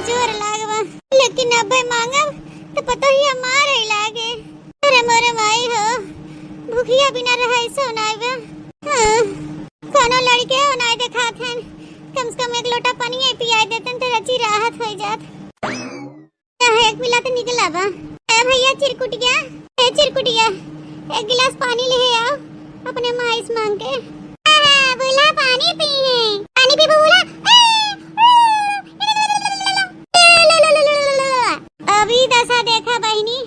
जोर लागवा, लेकिन अब मांगब तो पता ही हमारे लागे। अरे मोरे माई हो, भूखिया बिना रहे सो नाइबा। हां, कोनो लड़के हो नाइ देखात हन, कम से कम एक लोटा पानी पिया देतन तो अच्छी राहत हो जात। एक मिला तो निकला बा। ए भैया चिरकुटिया, ए चिरकुटिया, एक गिलास पानी ले आओ अपने माई से मांग के। बोला पानी पी है, पानी पी बोला। अभी दशा देखा बहनी,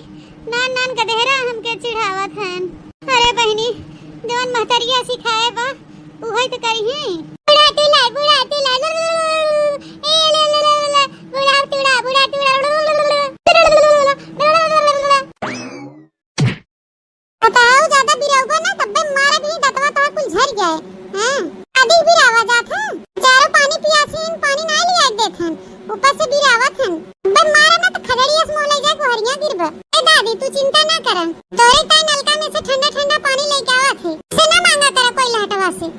नान नान गधेरा हमके चिढ़ावत हन। अरे बहनी, जवन महतरिया सिखाए बा उहे तो करी है। बुढ़ाती ला बुढ़ाती ला बताओ, ज्यादा बिराउगा ना तब मारे भी दतवा तो कुल झर गए। हां, आदि बिरावा जात है, चारों पानी पियासीन, पानी ना लिया देखन, ऊपर से बिरावत हन। बे मारे ना तो खगड़िया से मोले जाए गोहरिया गिरबा। ए दादी तू चिंता ना कर, तोरे ताई नलका में से ठंडा ठंडा पानी लेके आवत है, से ना मांगा कर कोई लाटवा से।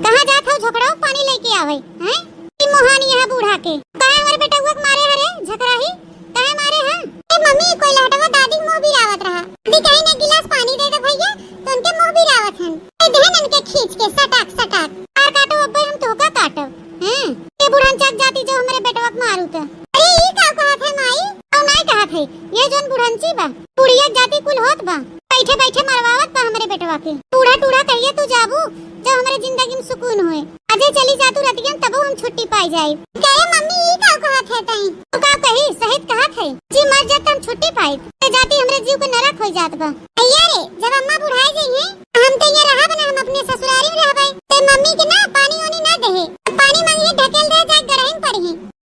कहां जात हो झोकड़ाओ पानी लेके आवे हैं? ई मोहानी यहां बूढ़ा के काहे हमर बेटा हुआ मारे हरे झकराही काहे मारे हां? ए मम्मी कोई लाटवा दादी मुंह बिरावत रहा, दी कहीं ने गिलास पानी दे दे भैया तो उनके मुंह बिरावत हन। ए देहन इनके खींच के सटाक सटाक और काटो अब हम धोखा काटो हैं। ए बुढ़ान चक जाती जो हमरे बेटवा के मारू त। अरे ई का कहत है माई? और नहीं कहत है, ये जोन बुढ़नची बा बुढ़िया जाति कुल होत बा, बैठे बैठे मरवावत बा हमरे बेटवा के। टूढ़ा टूढ़ा कहिए तू जाबू जब हमारे जिंदगी में सुकून होए। अजय चली जातू रतियन तब हम छुट्टी पाई जाई। कहे मम्मी ई का कहत है तई? तू का कही सहित कहत है, जी मर जात हम छुट्टी पाई ते जाती हमरे जीव को नरक हो जात बा। अయ్యా रे, जब अम्मा बुढ़ाई गई है हम तो ये रहा बने, हम अपने ससुरारी में रहबै ते मम्मी के ना पानी ओनी ना देहे, पानी मांगिए ढकेल दे जाए गड़हिन पड़ी।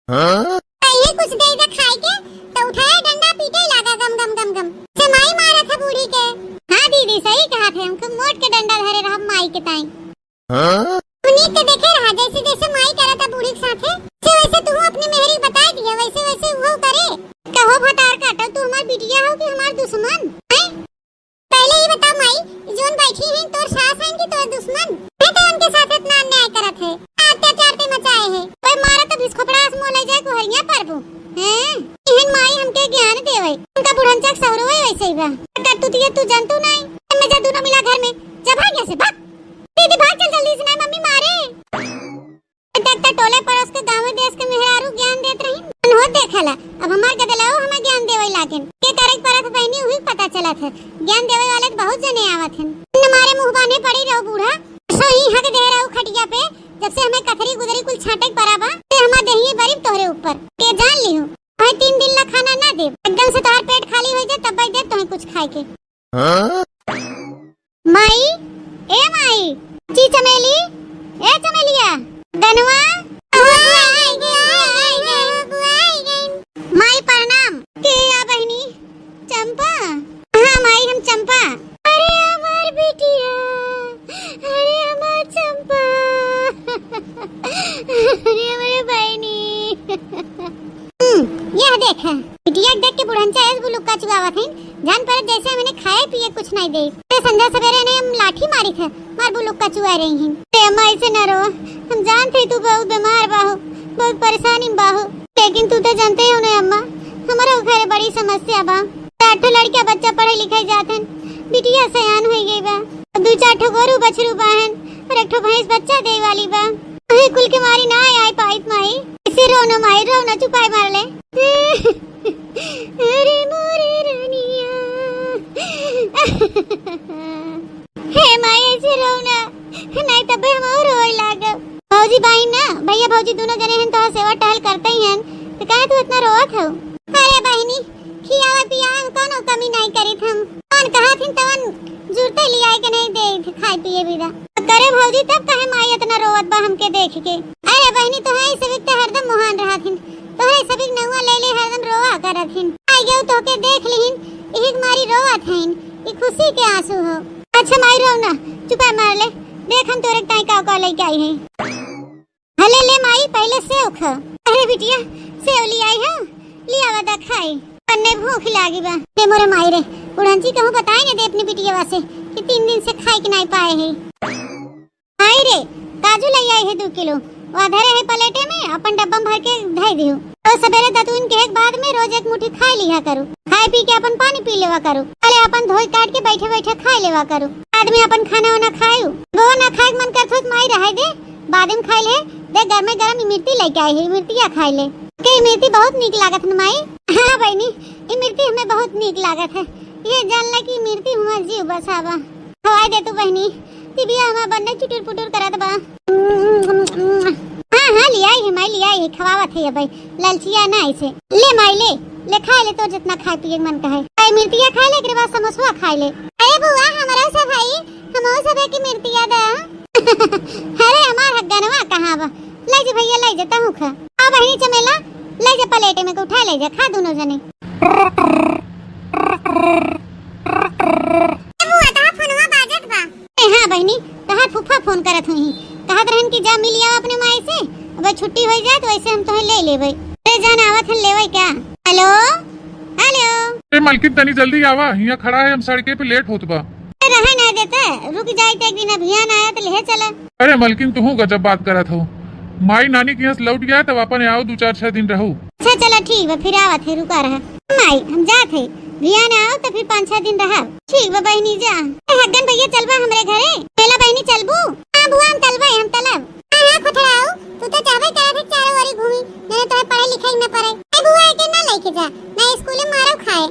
हां, कहिए कुछ दे दे खाए के तो उठाए डंडा पीटे लगा गम गम गम गम से माई मारा था बूढ़ी के। हां दीदी सही कहा थे, हमको मोट के डंडा धरे रहा माई के ताई। हां, उन्हीं के देखे रहा जैसे जैसे माई करा था बूढ़ी के साथे, वैसे तू अपनी मेहरी बता दिया, वैसे वैसे वो करे। कहो भटार काटो, तू हमार बिटिया हो कि हमार दुश्मन है? पहले ही बता माई, जोन बैठी है तोर सास है कि तोर दुश्मन है? तो उनके साथ इतना अन्याय करत है, अत्याचार ते मचाए है। कोई मारा तो बिस्खोपड़ा से मोले जाए गोहरिया परबू हैं। इहन माई हमके ज्ञान देवे, उनका बुढ़नचक सौरो है वैसे ही बा। कटुतिए तू जानतू नहीं, मैं जादू ना मिला घर में, जा भाग यहाँ से भाग। दीदी भाग चल जल्दी से, नहीं मम्मी मारे। डॉक्टर टोले पड़ोस के गांव देश के मेहरारू ज्ञान देत रही, अनहोद देखला। अब हमार गदलाओ हमें ज्ञान देवे लागेन के करक परत बहनी हुई पता चला था। ज्ञान देवे वाले बहुत जने आवत हन, हमारे मुंह बाने पड़ी रहो बूढ़ा। सही हक दे रहो खटिया पे, जब से हमें कथरी गुदरी कुल छाटे बराबर ते हमार देही बरीब तोहरे ऊपर के जान लियो। भाई 3 दिन ला खाना ना दे, एकदम से तोहर पेट खाली हो जाए तब दे तोहे कुछ खाए के। माई, ए माई, ची चमेली, ए चमेलिया, दनवा माई प्रणाम। के आ बहनी चंपा? हाँ माई हम चंपा। अरे हमार बिटिया, अरे हमार चंपा, अरे हमारे बहनी। यह देख बिटिया देख के बुढ़नचा ऐस बुलुक्का चुगावत है, जान पर जैसे मैंने खाए पिए कुछ नहीं दे। ते संध्या सवेरे ने हम लाठी मारी थे, मार बुलुक्का चुगा रही हैं। ते अम्मा ऐसे न रो, हम जानते तू बहुत बीमार बाहो, बहुत परेशानी बाहो, लेकिन तू तो जानते हो ना अम्मा, हमारा घर बड़ी समस्या बा। 8 लड़किया बच्चा पढ़े लिखे जातन, बिटिया सयान हो गई बा, 2-4 गोरू बछरू बाहन और 1 भैंस बच्चा दे वाली बा। अरे कुल के मारी ना आई पाइत माई, इसे रोनो माई रोना चुपाई मार ले। अरे मोरे रानिया, हे माई ऐसे रोना नहीं तब हम और रोए लागब। भौजी बाई ना भैया भौजी दोनों जने हैं तो सेवा टहल करते ही हैं, तो काहे तू इतना रोवत हो? अरे बहनी खियावा पियावा कोनो कमी नहीं करी हम, कौन कहा थी तवन जुरते लिया के नहीं दे खाए पिए बिदा करे भौजी, तब कहे माई इतना रोवत बा हमके देख के। अरे बहनी तो है सबिक ते हरदम मोहन रहा थी, तो है सबिक नौवा ले ले हरदम रोवा करत हिन। आई गयो तो के देख लिहिन, एक मारी रोवत हइन, ये खुशी के आंसू हो। अच्छा माई रो ना, चुपा मार ले, देख हम तोरे ताई का लेके आई है। हले ले माई पहले सेव खा। अरे बिटिया सेव ले आई है, लिया वादा खाई, अन्ने भूख लागी बा। ते मोरे माई रे उड़नची कहूं बताई ने दे अपनी बिटिया वासे कि 3 दिन से खाई के नहीं पाए है। आई रे काजू ले आई है 2 किलो, वो धरे है प्लेटे में, अपन डब्बा भर के धई दियो। तो रोज सवेरे दतून के एक बाद में रोज एक मुट्ठी खा लिया करू, खाए पी के अपन पानी पी लेवा करू, पहले अपन धोई काट के बैठे बैठे खा लेवा करू। आदमी अपन खाना वाना खायू वो ना खाए मन करत हो माई रहे दे बाद में खाई ले दे गरम गरम इमरती लेके आई है, इमरतिया खाई ले के इमरती बहुत नीक लागत न माई। हां बहनी इमरती हमें बहुत नीक लागत है, ये जान ले कि इमरती हुआ जीव बसावा खवाई दे तू बहनी, तिबिया हमें बनने चुटुर पुटुर करत बा। हां लिया है माई लिया है खवावत है भाई ललचिया ना ऐसे ले माई ले खा ले तो जितना खाए पिए मन कहे आई मिर्तिया खा ले, के बाद समोसा खा ले। अरे बुआ हमारा सब भाई हमो सब की मिर्तिया दा अरे हमार हगनवा कहां बा ले जा भैया ले जाता हूं खा आ बहनी चमेला ले जा प्लेट में को उठा ले जा खा दोनों जने। बुआ ता फोनवा बाजत बा। हां बहनी तहार फूफा फोन करत हुई कहत रहन कि जा मिलिया अपने माई से, अब छुट्टी हो जाए तो ऐसे हम तो ले लेबै। रे जान आवत हन लेबै क्या? हेलो हेलो ए मालकिन तनी जल्दी आवा, यहाँ खड़ा है हम सड़के पे लेट होत बा। रहे ना देता रुक जाए तो एक दिन अभियान आया तो ले चला। अरे मालकिन तू गजब बात करत हो, माई नानी के यहाँ लौट गया तब अपन आओ 2-4-6 दिन रहू। अच्छा चला ठीक बा फिर आवत है रुका रहा माई हम जात है भियान आओ तो फिर 5-6 दिन रहा। ठीक बा बहनी जा हगन भैया चलबा हमरे घरे पहला बहनी चलबू। हां बुआ हम चलबे हम तलब। हां खुथड़ाओ तू तो जाबे करे थे चारों ओरी घूमी मैंने तो पढ़ाई लिखाई में पढ़े ए बुआ के ना लेके जा ना स्कूल में मारो खाए।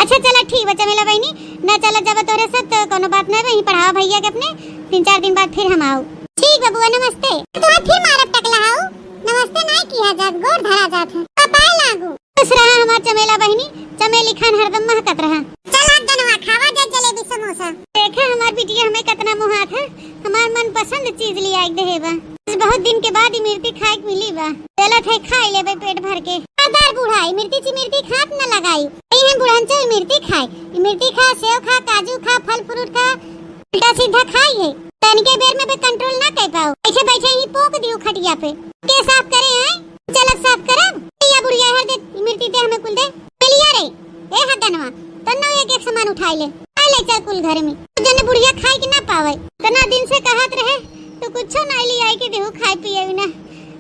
अच्छा चला ठीक बा चमेला बहनी ना चला जब तोरे साथ तो कोनो बात नहीं वही पढ़ाओ भैया के अपने 3-4 दिन बाद फिर हम आओ। ठीक बा बुआ नमस्ते। तो फिर मारब टकला आओ नमस्ते नहीं किया जात गोड़ धरा जात है पापा लागू खुश रहा हमार चमेला बहनी चमेली खान हरदम महकत रहा। चला गनवा खावा जा जलेबी समोसा देखे हमार बिटिया हमें कितना मुहात है हमार मन पसंद चीज लिया एक देबा बहुत दिन के बाद इमरती खाए के मिली बा चला थे खाई लेबे पेट भर के। आधार बूढ़ा इमरती चिमरती खात न लगाई हम बुढ़ान से इमरती खाए इमरती खा सेव खा काजू खा फल फ्रूट खा उल्टा सीधा खाई है तनिके बेर में भी कंट्रोल ना कर पाओ ऐसे बैठे ही पोक दियो खटिया पे के साफ करे हैं चलक साफ करब या बुढ़िया हर दे इमरती दे हमें कुल दे मिलिया रे ए हगनवा तन्नो एक सामान उठाई ले आ ले चल कुल घर में जने बुढ़िया खाए कि ना पावे तना दिन से कहत रहे तो कुछ ना ले आई के देहु खाए पिए ना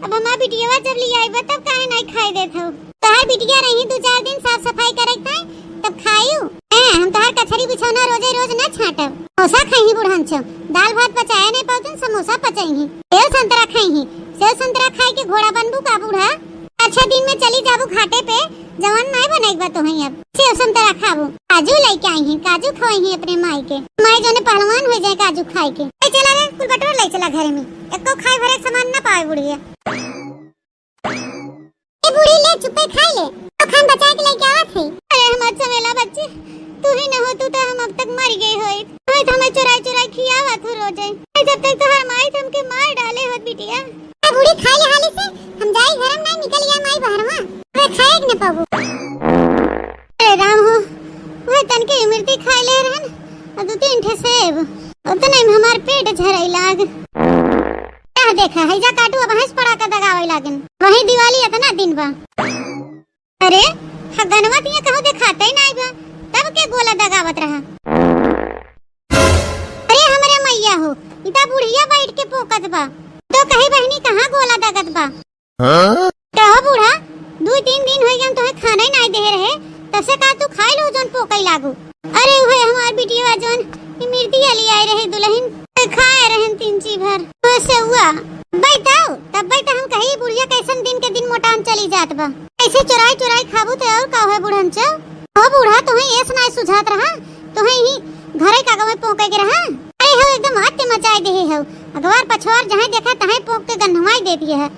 अब हमार बिटियावा जब ले आई तब काहे नहीं खाए देत हो तहार बिटिया रही 2-4 दिन साफ सफाई करत है तब खाइयो हम तहार कचरी बिछौना रोजे रोज ना छाटब समोसा खाई बुढ़ान छ दाल भात पचाए नहीं पाउतन समोसा पचाई सेव संतरा खाई सेव संतरा खाए के घोड़ा बनबू का बूढ़ा। अच्छा दिन में चली जाबू घाटे पे जवान नहीं बनेगा तो है अब सेव संतरा खाबू काजू लेके आई हैं काजू खवाई हैं अपने माई के माई जो ने पहलवान हो जाए काजू खाए के चला रे कुल बटोर ले चला घर में एको खाए भरे सामान ना पाए बुढ़िया ए बुढ़ी ले चुपे खाई ले तो खान बचा के लेके आवत है। अरे हमार चमेला बच्चे तू ही न हो तू तो हम अब तक मर गए होई मैं तो हमें चुराई खियावत हो रोजे जब तक तो हर माई तुमके मार डाले हो बिटिया। ए बुढ़ी खा ले हाले से हम जाई घर में नहीं निकल गया माई बाहरवा वे खाए न पाबू। अरे राम हो वो तन के इमरती खाई ले रहन और 2-3 ठे सेब उतने में हमार पेट झरई लाग क्या देखा है जा काटू अब हंस पड़ा का दगावे लागन वही दिवाली इतना दिन बा। अरे हगनवा तिया कहो दिखाते ही नहीं बा तब के गोला दगावत रहा। अरे हमरे मैया हो इता बुढ़िया बैठ के पोकत बा तो कही बहनी कहां गोला दगत बा कहो बूढ़ा 2-3 दिन हो गए तुम्हें खाना ही नहीं दे रहे तब से का तू खाई लो जोन पोकई लागू। अरे ओए हमार बिटिया जोन इमरती ले आई रहे दुल्हन खाए रहन 3 ची भर से हुआ बैठाओ तब बैठा हम कही बुढ़िया कैसन दिन के दिन मोटान चली जात बा ऐसे चुराई खाबू तो और का होए बुढ़न च हो बूढ़ा तुम्हें ऐस ना सुझात रहा तुम्हें ही घरे का गवे पोके के रहा। अरे हो एकदम हाथ मचाई दे हो अगवार पछवार जहां देखा तहां पोक के गन्हवाई दे दिए है।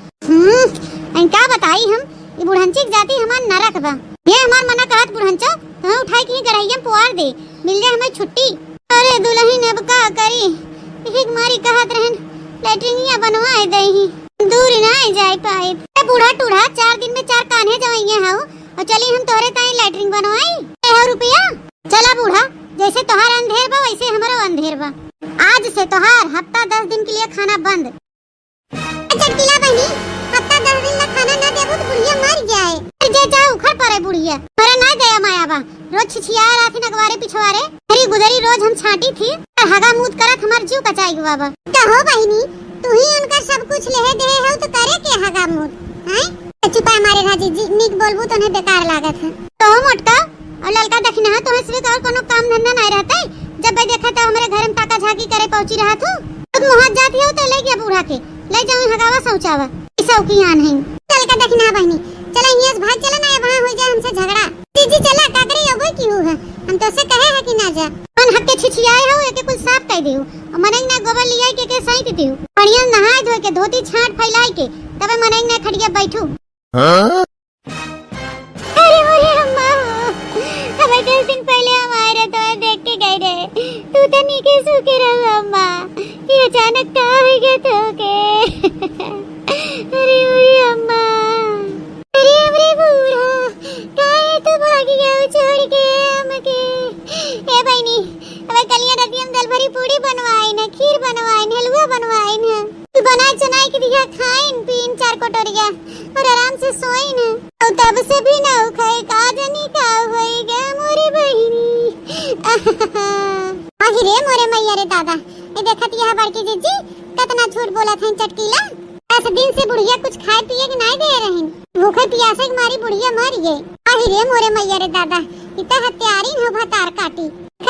क्या बताई हम ये बुढ़नची जाति हमार नरक बा ये हमार मना कहत बुढ़नचो तुम्हें उठाई की गरैया पुआर दे मिल जाए हमें छुट्टी। अरे दुल्हन अब का करी एक मारी कहत रहन लैट्रिनिया बनवाए दे ही दूर ना जाए पाए बूढ़ा टूढ़ा 4 दिन में 4 कान्हे जाइए हाउ और चली हम तोरे ताई लैट्रिन बनवाई 1 रुपया चला बूढ़ा जैसे तोहार अंधेर बा वैसे हमारा अंधेर बा आज से तोहार हफ्ता 10 दिन के लिए खाना बंद। चटकीला बहनी हफ्ता 10 दिन ला खाना ना देबो तो बुढ़िया मर जाए जे चाहे उखड़ पड़े बुढ़िया पर ना दया माया बा रोज छिछिया रात नगवारे पिछवारे मेरी गुदरी रोज हम छाटी थी और हगा मूत करत हमार जीव बचाई गवा बा। कहो बहनी तू ही उनका सब कुछ ले दे हो तो करे के हगा मूत हैं चुप है हमारे राजी जी, निक बोलबू तो नहीं बेकार लागत है। तो मोटका और ललका देखना तो हंसवे का और कोनो काम धंधा नहीं रहता है। जब भाई देखा तो हमारे घर में ताका झाकी करे पहुंची रहा तू खुद मुहात जाती हो तो ले गया बूढ़ा के ले जाऊं हगावा शौचावा ऐसा उकियान है। चल का देखना बहनी चला यहां भाग चला ना वहां हो जाए हमसे झगड़ा। जी चला का करे अब की हो है हम तो से कहे है कि ना जा कौन हक के छिछियाए हो एके कुछ साफ कह दियो और मनई ना गोबर लिया के सही दियो बढ़िया नहाए धोए के धोती छाट फैलाई के तबे मनई ना खड़िया बैठू। अरे ओरे अम्मा हमें 10 दिन पहले हमारे तो देख के गए रे तू तो नीके सूखे रहो अम्मा ये अचानक का हो गया तो के अरे ओरे अम्मा अरे अरे बूढ़ा काहे तू भाग गया छोड़ के हमके। ए बहनी हमें कलिया राती हम दाल भरी पूड़ी बनवाई ना खीर बनवाई ना हलवा बनवाई ना तू बनाई चनाई के दिया खाइन पीन 4 कटोरिया और आराम से सोई ना और तब से भी ना खाए का जनी का होई गया मोरे बहिनी। आही रे मोरे मैया रे दादा ये देखत यह बड़की जीजी कितना झूठ बोला था चटकीला। ऐसे दिन से बुढ़िया कुछ खाए पिए के नहीं दे रही भूखे प्यासे की मारी बुढ़िया मर गई। आही रे मोरे मैया रे दादा इतना हत्यारी हो भतार काटी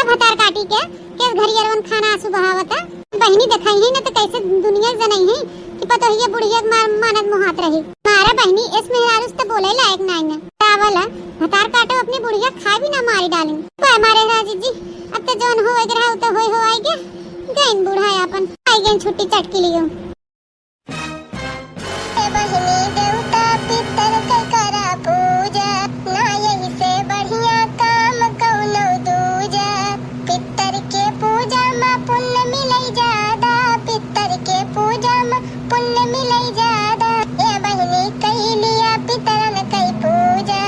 भतार काटी के केस घरियरवन खाना आंसू बहावता बहनी दिखाई है ना तो कैसे दुनिया जनई है कि पता है ये बुढ़िया मानत मुहात रही मारा बहनी इसमें यार उस तो बोले लायक नहीं ना चावला भतार काटो अपनी बुढ़िया खा भी ना मारी डालें तो हमारे राजी जी अब तो जोन हो रहा तो हो आई गया गईन बूढ़ा अपन आई गईन छुट्टी चटकी लियो। बहनी देवता पितर के करा पूजा ना यही से बढ़िया काम कौनो दूजा पितर के पूजा में पुण्य मिलई ज्यादा पितर के पूजा में पुण्य मिलई ज्यादा ये बहनी कई लिया पितरन कई पूजा।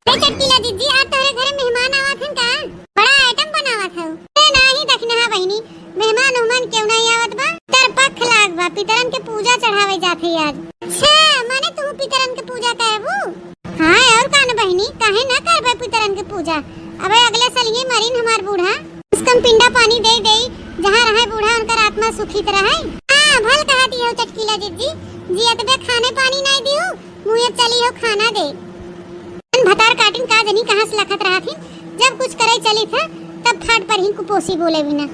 चटकीला दीदी आज तोरे घरे मेहमान आवत हन का बड़ा आइटम बनावत हो ए नाही देखना बहनी मेहमान क्यों नहीं आवत बा तर पख लाग बा पितरन के पूजा चढ़ावे जाथे आज। अच्छा माने तू पितरन के पूजा करबू हां और कान बहनी काहे ना करबे पितरन के पूजा अबे अगले साल ये मरीन हमार बूढ़ा उसकम पिंडा पानी दे जहां रहे बूढ़ा उनका आत्मा सुखी रहे। हां भल कहती हो चटकीला दीदी जियत बे खाने पानी नहीं दियो मुंह चली हो खाना दे भतार काटिन का जनी कहां से लखत रहा थी जब कुछ करे चली था तब फाट पर ही कुपोसी बोले बिना।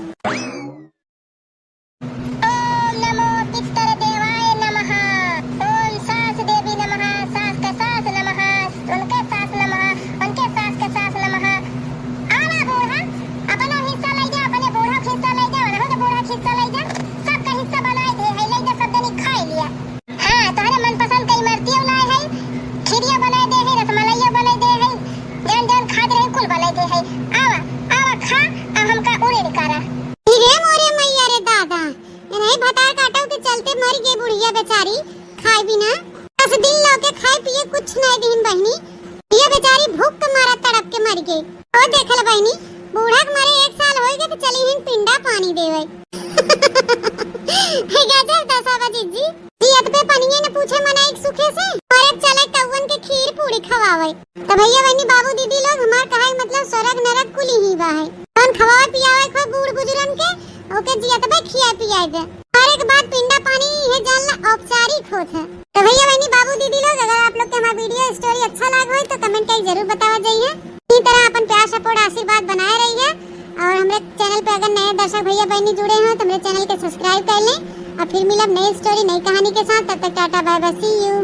बेचारी खाए बिना 10 दिन लौके खाए पिए कुछ नहीं दिन बहनी ये बेचारी भूख के मारा तड़प के मर गई। और देखल बहनी बूढ़ा के मारे 1 साल हो गए तो चली हिन पिंडा पानी देवे। हे गजब दसावा जीजी जियत पे पनिये ने पूछे मनाई सुखे से और एक चले कौवन के खीर पूरी खवावे तो भैया बहनी बाबू दीदी लोग हमार कहाई मतलब स्वर्ग नरक कुली ही बा है कौन खवावे पियावे खो बूढ़ बुजुर्गन के ओके जियत पे खिया पियाए दे और एक बात पिंडा पानी है जानना औपचारिक होत है। तो भैया बहनी बाबू दीदी लोग अगर आप लोग के हमारा वीडियो स्टोरी अच्छा लगा हो तो कमेंट करके जरूर बतावा जाइए। इसी तरह अपन प्यार सपोर्ट आशीर्वाद बनाए रहिए और हमारे चैनल पे अगर नए दर्शक भैया बहनी जुड़े हो तो मेरे चैनल के सब्सक्राइब कर लें और फिर मिलब नई स्टोरी नई कहानी के साथ। तब तक tata bye bye see you.